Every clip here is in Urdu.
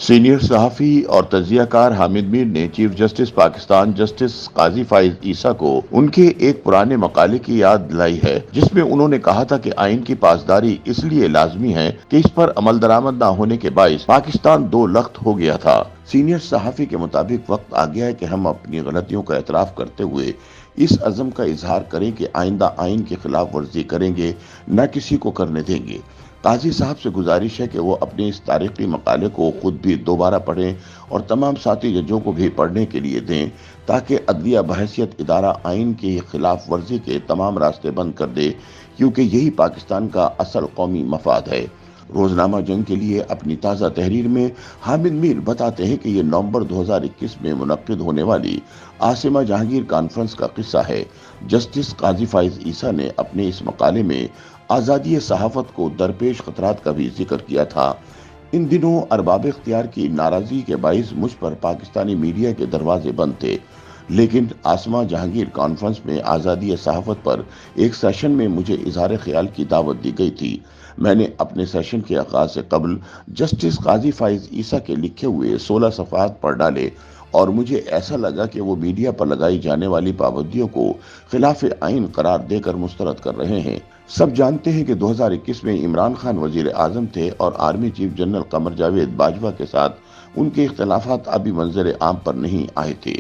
سینئر صحافی اور تجزیہ کار حامد میر نے چیف جسٹس پاکستان جسٹس قاضی فائز عیسیٰ کو ان کے ایک پرانے مقالے کی یاد دلائی ہے، جس میں انہوں نے کہا تھا کہ آئین کی پاسداری اس لیے لازمی ہے کہ اس پر عمل درآمد نہ ہونے کے باعث پاکستان دو لخت ہو گیا تھا۔ سینئر صحافی کے مطابق وقت آ گیا ہے کہ ہم اپنی غلطیوں کا اعتراف کرتے ہوئے اس عزم کا اظہار کریں کہ آئندہ آئین کی خلاف ورزی کریں گے، نہ کسی کو کرنے دیں گے۔ قاضی صاحب سے گزارش ہے کہ وہ اپنے اس تاریخی مقالے کو خود بھی دوبارہ پڑھیں اور تمام ساتھی ججوں کو بھی پڑھنے کے لیے دیں، تاکہ عدلیہ بحیثیت ادارہ آئین کی خلاف ورزی کے تمام راستے بند کر دے، کیونکہ یہی پاکستان کا اصل قومی مفاد ہے۔ روزنامہ جنگ کے لیے اپنی تازہ تحریر میں حامد میر بتاتے ہیں کہ یہ نومبر 2021 میں منعقد ہونے والی عاصمہ جہانگیر کانفرنس کا قصہ ہے۔ جسٹس قاضی فائز عیسیٰ نے اپنے اس مقالے میں آزادی صحافت کو درپیش خطرات کا بھی ذکر کیا تھا۔ ان دنوں ارباب اختیار کی ناراضی کے باعث مجھ پر پاکستانی میڈیا کے دروازے بند تھے، لیکن عاصمہ جہانگیر کانفرنس میں آزادی صحافت پر ایک سیشن میں مجھے اظہار خیال کی دعوت دی گئی تھی۔ میں نے اپنے سیشن کے آغاز سے قبل جسٹس قاضی فائز عیسیٰ کے لکھے ہوئے 16 صفحات پڑھ ڈالے، اور مجھے ایسا لگا کہ وہ میڈیا پر لگائی جانے والی پابندیوں کو خلاف آئین قرار دے کر مسترد کر رہے ہیں۔ سب جانتے ہیں کہ 2021 میں عمران خان وزیر اعظم تھے اور army chief general Qamar Javed Bajwa کے ساتھ ان کے اختلافات ابھی منظر عام پر نہیں آئے تھے۔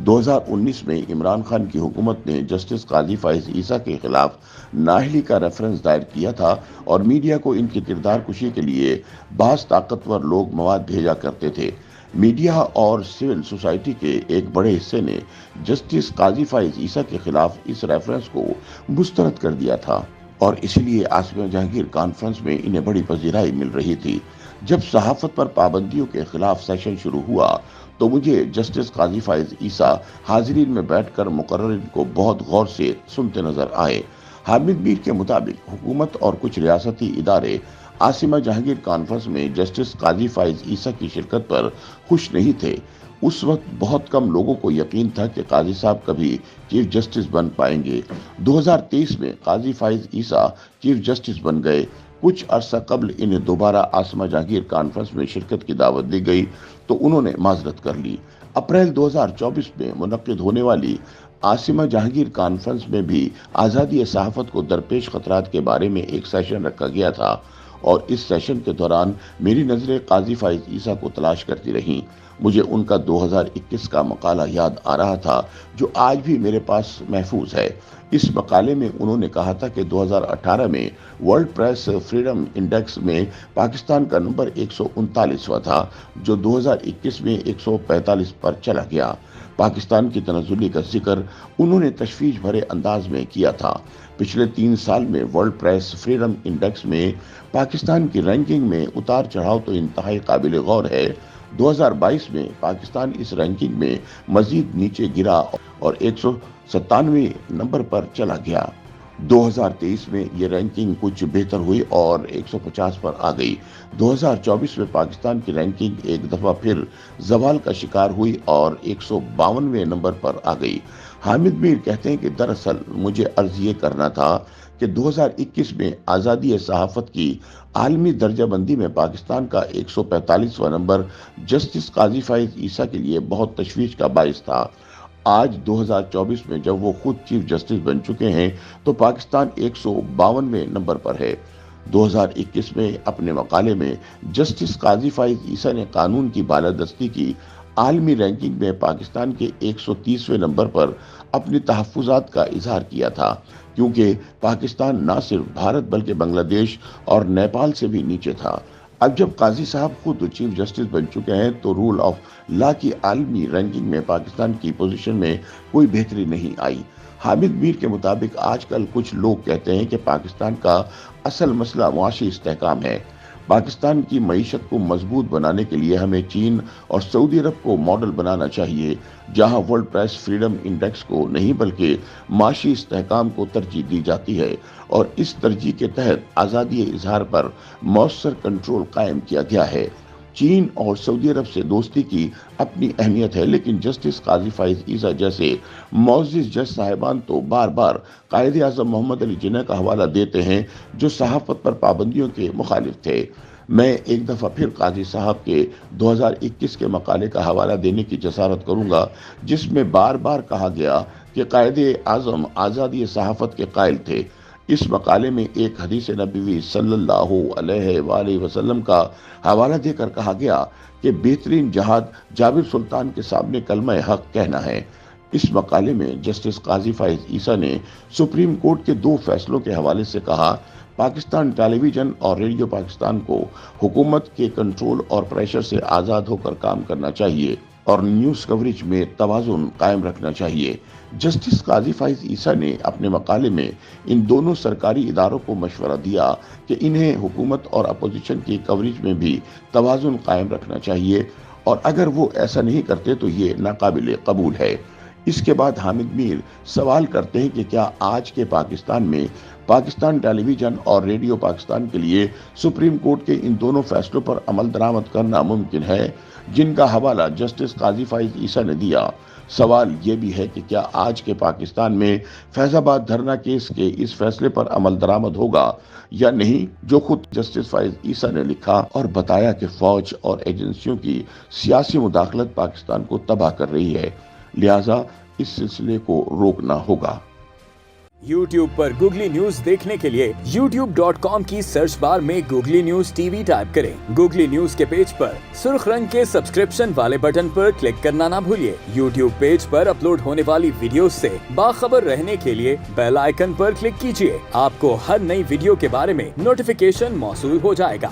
2019 میں عمران خان کی حکومت نے جسٹس قاضی فائز عیسیٰ کے خلاف نااہلی کا ریفرنس دائر کیا تھا، اور میڈیا کو ان کی کردار کشی کے لیے بعض طاقتور لوگ مواد بھیجا کرتے تھے۔ میڈیا اور سول سوسائٹی کے ایک بڑے حصے نے جسٹس قاضی فائز عیسیٰ کے خلاف اس ریفرنس کو مسترد کر دیا تھا، اور اس لیے عاصمہ جہانگیر کانفرنس میں انہیں بڑی پذیرائی مل رہی تھی۔ جب صحافت پر پابندیوں کے خلاف سیشن شروع ہوا تو مجھے جسٹس قاضی فائز عیسیٰ حاضرین میں بیٹھ کر مقررین کو بہت غور سے سنتے نظر آئے۔ حامد میر کے مطابق حکومت اور کچھ ریاستی ادارے عاصمہ جہانگیر کانفرنس میں جسٹس قاضی فائز عیسیٰ کی شرکت پر خوش نہیں تھے۔ اس وقت بہت کم لوگوں کو یقین تھا کہ قاضی صاحب کبھی چیف جسٹس بن پائیں گے۔ 2023 میں قاضی فائز عیسیٰ چیف جسٹس بن گئے۔ کچھ عرصہ قبل انہیں دوبارہ عاصمہ جہانگیر کانفرنس میں شرکت کی دعوت دی گئی تو انہوں نے معذرت کر لی۔ اپریل 2024 میں منعقد ہونے والی عاصمہ جہانگیر کانفرنس میں بھی آزادی صحافت کو درپیش خطرات کے بارے میں ایک سیشن رکھا گیا تھا، اور اس سیشن کے دوران میری نظریں قاضی فائز عیسیٰ کو تلاش کرتی رہیں۔ مجھے ان کا 2021 کا مقالہ یاد آ رہا تھا، جو آج بھی میرے پاس محفوظ ہے۔ اس مقالے میں انہوں نے کہا تھا کہ 2018 میں ورلڈ پریس فریڈم انڈیکس میں پاکستان کا نمبر 139واں تھا، جو 2021 میں 145 پر چلا گیا۔ پاکستان کی تنزلی کا ذکر انہوں نے تشویش بھرے انداز میں کیا تھا۔ پچھلے 3 سال میں ورلڈ پریس فریڈم انڈیکس میں پاکستان کی رینکنگ میں اتار چڑھاؤ تو انتہائی قابل غور ہے۔ 2022 میں پاکستان اس رینکنگ میں مزید نیچے گرا اور 197ویں نمبر پر چلا گیا۔ 2023 میں یہ رینکنگ کچھ بہتر ہوئی اور 150 پر آ گئی۔ 2024 میں پاکستان کی رینکنگ ایک دفعہ پھر زوال کا شکار ہوئی اور 152ویں نمبر پر آ گئی۔ حامد میر کہتے ہیں کہ دراصل مجھے عرض یہ کرنا تھا کہ 2021 میں آزادی صحافت کی عالمی درجہ بندی میں پاکستان کا 145واں نمبر جسٹس قاضی فائز عیسیٰ کے لیے بہت تشویش کا باعث تھا۔ آج 2024 میں جب وہ خود چیف جسٹس بن چکے ہیں تو پاکستان 152ویں نمبر پر ہے۔ 2021 میں اپنے مقالے میں جسٹس قاضی فائز عیسیٰ نے قانون کی بالادستی کی عالمی رینکنگ میں پاکستان کے 130ویں نمبر پر اپنی تحفظات کا اظہار کیا تھا، کیونکہ پاکستان نہ صرف بھارت بلکہ بنگلہ دیش اور نیپال سے بھی نیچے تھا۔ اب جب قاضی صاحب خود چیف جسٹس بن چکے ہیں تو رول آف لا کی عالمی رینکنگ میں پاکستان کی پوزیشن میں کوئی بہتری نہیں آئی۔ حامد میر کے مطابق آج کل کچھ لوگ کہتے ہیں کہ پاکستان کا اصل مسئلہ معاشی استحکام ہے۔ پاکستان کی معیشت کو مضبوط بنانے کے لیے ہمیں چین اور سعودی عرب کو ماڈل بنانا چاہیے، جہاں ورلڈ پریس فریڈم انڈیکس کو نہیں بلکہ معاشی استحکام کو ترجیح دی جاتی ہے، اور اس ترجیح کے تحت آزادی اظہار پر مؤثر کنٹرول قائم کیا گیا ہے۔ چین اور سعودی عرب سے دوستی کی اپنی اہمیت ہے، لیکن جسٹس قاضی فائز عیسیٰ جیسے معزز جج صاحبان تو بار بار قائد اعظم محمد علی جناح کا حوالہ دیتے ہیں، جو صحافت پر پابندیوں کے مخالف تھے۔ میں ایک دفعہ پھر قاضی صاحب کے 2021 کے مقالے کا حوالہ دینے کی جسارت کروں گا، جس میں بار بار کہا گیا کہ قائد اعظم آزادی صحافت کے قائل تھے۔ اس مقالے میں ایک حدیث نبوی صلی اللہ علیہ وآلہ وسلم کا حوالہ دے کر کہا گیا کہ بہترین جہاد جابر سلطان کے سامنے کلمہ حق کہنا ہے۔ اس مقالے میں جسٹس قاضی فائز عیسیٰ نے سپریم کورٹ کے 2 فیصلوں کے حوالے سے کہا، پاکستان ٹیلی ویژن اور ریڈیو پاکستان کو حکومت کے کنٹرول اور پریشر سے آزاد ہو کر کام کرنا چاہیے اور نیوز کوریج میں توازن قائم رکھنا چاہیے۔ جسٹس قاضی فائز عیسیٰ نے اپنے مقالے میں ان دونوں سرکاری اداروں کو مشورہ دیا کہ انہیں حکومت اور اپوزیشن کی کوریج میں بھی توازن قائم رکھنا چاہیے، اور اگر وہ ایسا نہیں کرتے تو یہ ناقابل قبول ہے۔ اس کے بعد حامد میر سوال کرتے ہیں کہ کیا آج کے پاکستان میں پاکستان ٹیلی ویژن اور ریڈیو پاکستان کے لیے سپریم کورٹ کے ان دونوں فیصلوں پر عمل درآمد کرنا ممکن ہے، جن کا حوالہ جسٹس قاضی فائز عیسیٰ نے دیا۔ سوال یہ بھی ہے کہ کیا آج کے پاکستان میں فیض آباد دھرنا کیس کے اس فیصلے پر عمل درآمد ہوگا یا نہیں، جو خود جسٹس فائز عیسیٰ نے لکھا اور بتایا کہ فوج اور ایجنسیوں کی سیاسی مداخلت پاکستان کو تباہ کر رہی ہے، لہٰذا اس سلسلے کو روکنا ہوگا۔ YouTube پر گوگلی نیوز دیکھنے کے لیے youtube.com کی سرچ بار میں googly news T V type کریں۔ گوگلی نیوز کے پیج پر سرخ رنگ کے سبسکرپشن والے بٹن پر کلک کرنا نہ بھولیے۔ YouTube پیج پر اپلوڈ ہونے والی ویڈیوز سے باخبر رہنے کے لیے بیل آئیکن پر کلک کیجیے۔ آپ کو ہر نئی ویڈیو کے بارے میں نوٹیفیکیشن موصول ہو جائے گا۔